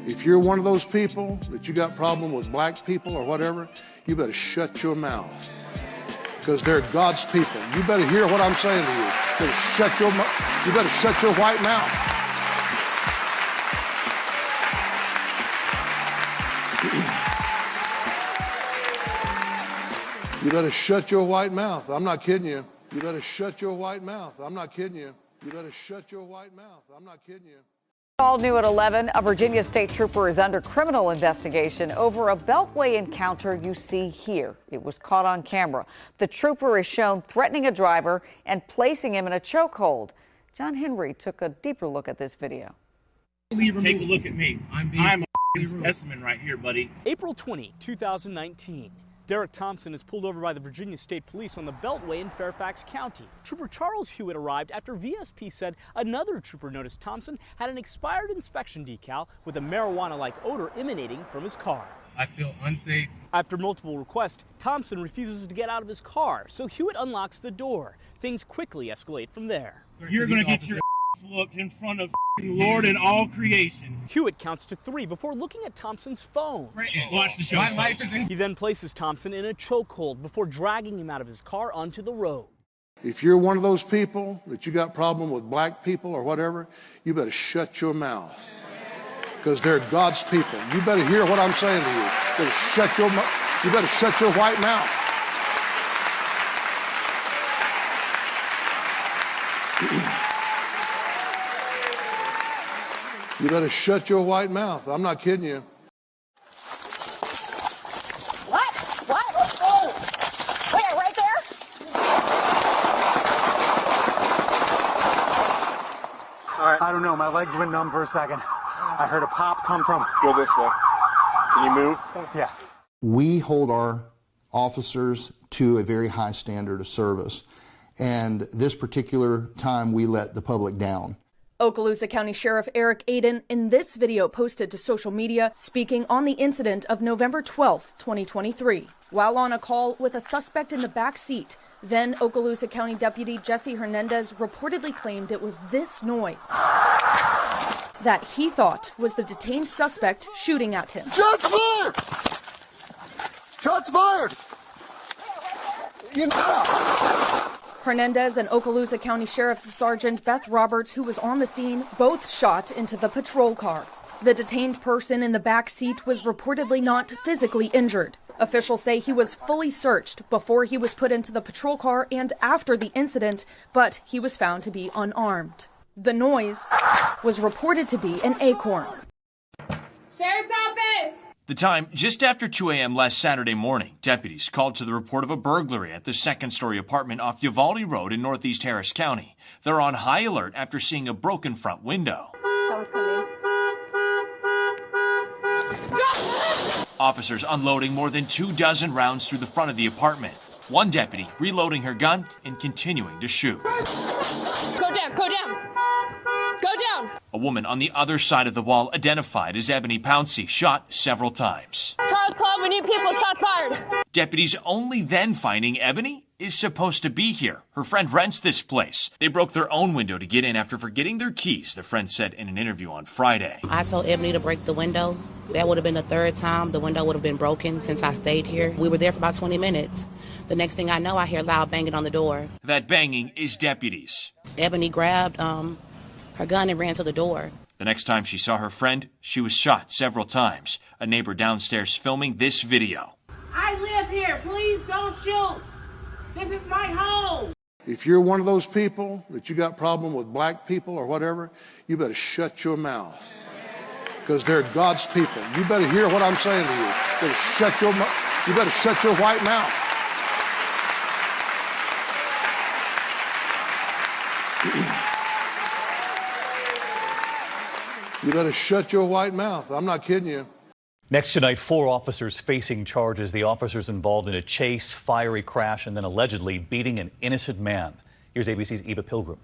If you're one of those people that you got problem with black people or whatever, you better shut your mouth. Because they're God's people. You better hear what I'm saying to you. You better shut your white mouth. You better shut your white mouth. I'm not kidding you. You better shut your white mouth. I'm not kidding you. You better shut your white mouth. I'm not kidding you. All new at 11, a Virginia state trooper is under criminal investigation over a beltway encounter you see here. It was caught on camera. The trooper is shown threatening a driver and placing him in a chokehold. John Henry took a deeper look at this video. Take a look at me. I'm a specimen right here, buddy. April 20, 2019. Derek Thompson is pulled over by the Virginia State Police on the Beltway in Fairfax County. Trooper Charles Hewitt arrived after VSP said another trooper noticed Thompson had an expired inspection decal with a marijuana-like odor emanating from his car. I feel unsafe. After multiple requests, Thompson refuses to get out of his car, so Hewitt unlocks the door. Things quickly escalate from there. You're going to get your looked in front of the Lord and all creation. Hewitt counts to 3 before looking at Thompson's phone. Watch the show. He then places Thompson in a chokehold before dragging him out of his car onto the road. If you're one of those people that you got problem with black people or whatever, you better shut your mouth. Because they're God's people. You better hear what I'm saying to you. You better shut your white mouth. You better shut your white mouth. I'm not kidding you. What? Oh! Where? Right there? All right. I don't know. My legs went numb for a second. I heard a pop come from... Go this way. Can you move? Yeah. We hold our officers to a very high standard of service. And this particular time, we let the public down. Okaloosa County Sheriff Eric Aiden in this video posted to social media speaking on the incident of November 12, 2023. While on a call with a suspect in the back seat, then Okaloosa County Deputy Jesse Hernandez reportedly claimed it was this noise that he thought was the detained suspect shooting at him. Shots fired! Shots fired! You know. Hernandez and Okaloosa County Sheriff's Sergeant Beth Roberts, who was on the scene, both shot into the patrol car. The detained person in the back seat was reportedly not physically injured. Officials say he was fully searched before he was put into the patrol car and after the incident, but he was found to be unarmed. The noise was reported to be an acorn. Sheriff Coppin! The time, just after 2 a.m. last Saturday morning, deputies called to the report of a burglary at the second-story apartment off Uvalde Road in northeast Harris County. They're on high alert after seeing a broken front window. Officers unloading more than 24 rounds through the front of the apartment. One deputy reloading her gun and continuing to shoot. Go down, go down. Go down! A woman on the other side of the wall, identified as Ebony Pouncey, shot several times. Charles Club, we need people, shot fired! Deputies only then finding Ebony is supposed to be here. Her friend rents this place. They broke their own window to get in after forgetting their keys, the friend said in an interview on Friday. I told Ebony to break the window. That would have been the third time the window would have been broken since I stayed here. We were there for about 20 minutes. The next thing I know, I hear loud banging on the door. That banging is deputies. Ebony grabbed her gun and ran to the door. The next time she saw her friend, she was shot several times. A neighbor downstairs filming this video. I live here. Please don't shoot. This is my home. If you're one of those people that you got problem with black people or whatever, you better shut your mouth. Because they're God's people. You better hear what I'm saying to you. You better shut your white mouth. You better shut your white mouth. I'm not kidding you. Next tonight, 4 officers facing charges. The officers involved in a chase, fiery crash, and then allegedly beating an innocent man. Here's ABC's Eva Pilgrim.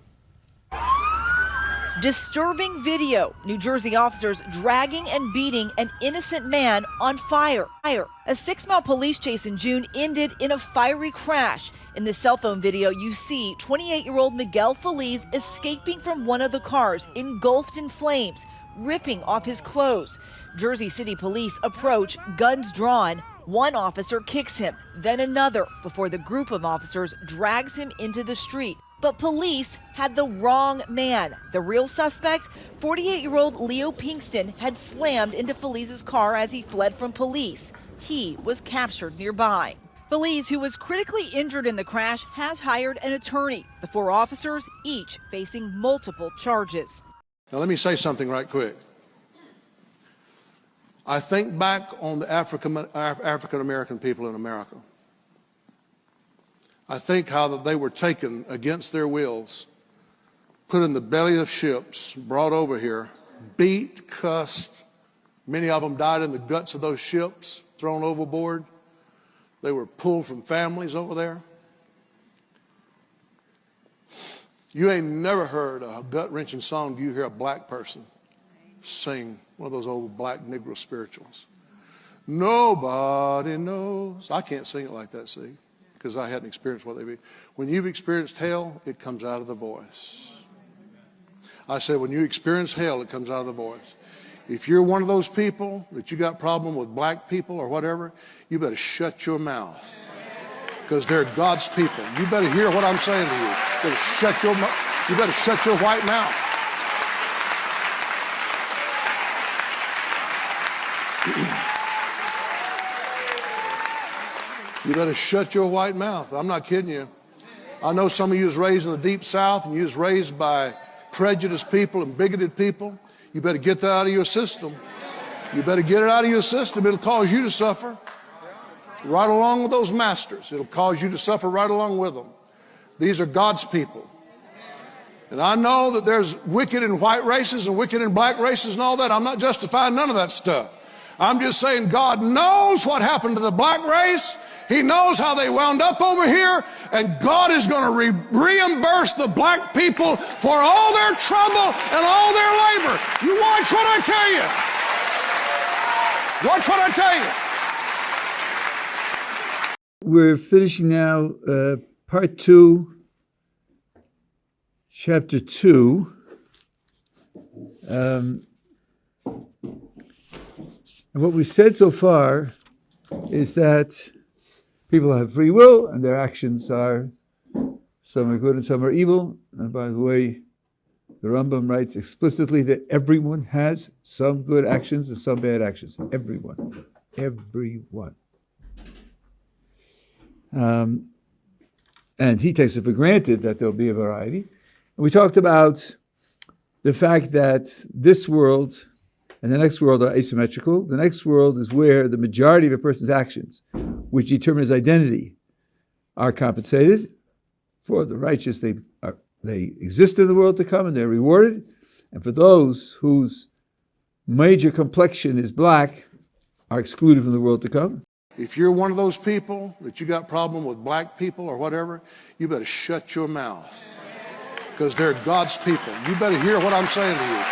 Disturbing video. New Jersey officers dragging and beating an innocent man on fire. A 6-mile police chase in June ended in a fiery crash. In the cell phone video, you see 28-year-old Miguel Feliz escaping from one of the cars, engulfed in flames. ripping off his clothes. Jersey City police approach, guns drawn. One officer kicks him, then another, before the group of officers drags him into the street. But police had the wrong man. The real suspect, 48-year-old Leo Pinkston, had slammed into Felice's car as he fled from police. He was captured nearby. Felice, who was critically injured in the crash, has hired an attorney. The 4 officers, each facing multiple charges. Now let me say something right quick. I think back on the African American people in America. I think how that they were taken against their wills, put in the belly of ships, brought over here, beat, cussed. Many of them died in the guts of those ships, thrown overboard. They were pulled from families over there. You ain't never heard a gut-wrenching song. Do you hear a black person sing one of those old black Negro spirituals? Nobody knows. I can't sing it like that, see, because I hadn't experienced what they be. When you've experienced hell, it comes out of the voice. I said, when you experience hell, it comes out of the voice. If you're one of those people that you got problem with black people or whatever, you better shut your mouth, because they're God's people. You better hear what I'm saying to you. You better shut your white mouth. You better shut your white mouth. I'm not kidding you. I know some of you was raised in the deep South and you was raised by prejudiced people and bigoted people. You better get that out of your system. You better get it out of your system. It'll cause you to suffer right along with those masters. It'll cause you to suffer right along with them. These are God's people. And I know that there's wicked in white races and wicked in black races and all that. I'm not justifying none of that stuff. I'm just saying God knows what happened to the black race. He knows how they wound up over here, and God is going to reimburse the black people for all their trouble and all their labor. You watch what I tell you. Watch what I tell you. We're finishing now part 2, chapter 2. And what we've said so far is that people have free will, and their actions are, some are good and some are evil. And by the way, the Rambam writes explicitly that everyone has some good actions and some bad actions. Everyone. Everyone. And he takes it for granted that there'll be a variety. And we talked about the fact that this world and the next world are asymmetrical. The next world is where the majority of a person's actions, which determine his identity, are compensated. For the righteous, they exist in the world to come and they're rewarded. And for those whose major complexion is black, are excluded from the world to come. If you're one of those people that you got problem with black people or whatever, you better shut your mouth, because they're God's people. You better hear what I'm saying to you.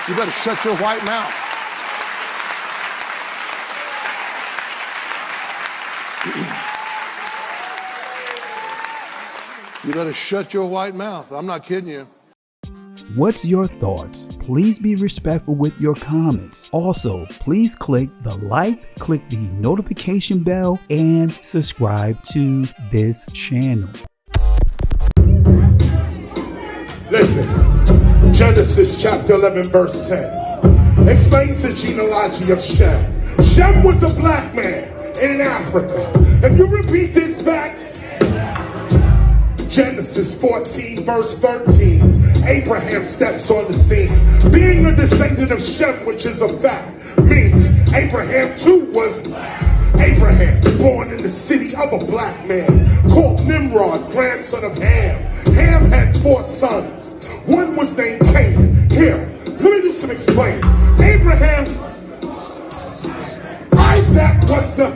You better shut your white mouth. You better shut your white mouth. I'm not kidding you. What's your thoughts? Please be respectful with your comments. Also, please click the like, click the notification bell, and subscribe to this channel. Listen, Genesis chapter 11 verse 10 explains the genealogy of Shem. Shem was a black man in Africa. If you repeat this fact, Genesis 14 verse 13, Abraham steps on the scene. Being a descendant of Shem, which is a fact, means Abraham too was black. Abraham, born in the city of a black man, called Nimrod, grandson of Ham. Ham had 4 sons. One was named Canaan. Here, let me do some explaining. Abraham, Isaac was the...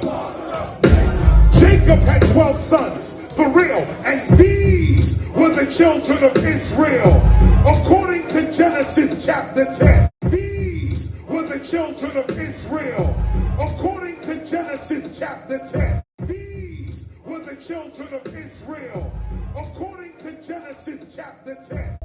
Jacob had 12 sons, for real, and these were the children of Israel. According to Genesis chapter 10, these were the children of Israel. According to Genesis chapter 10, these were the children of Israel. According to Genesis chapter 10.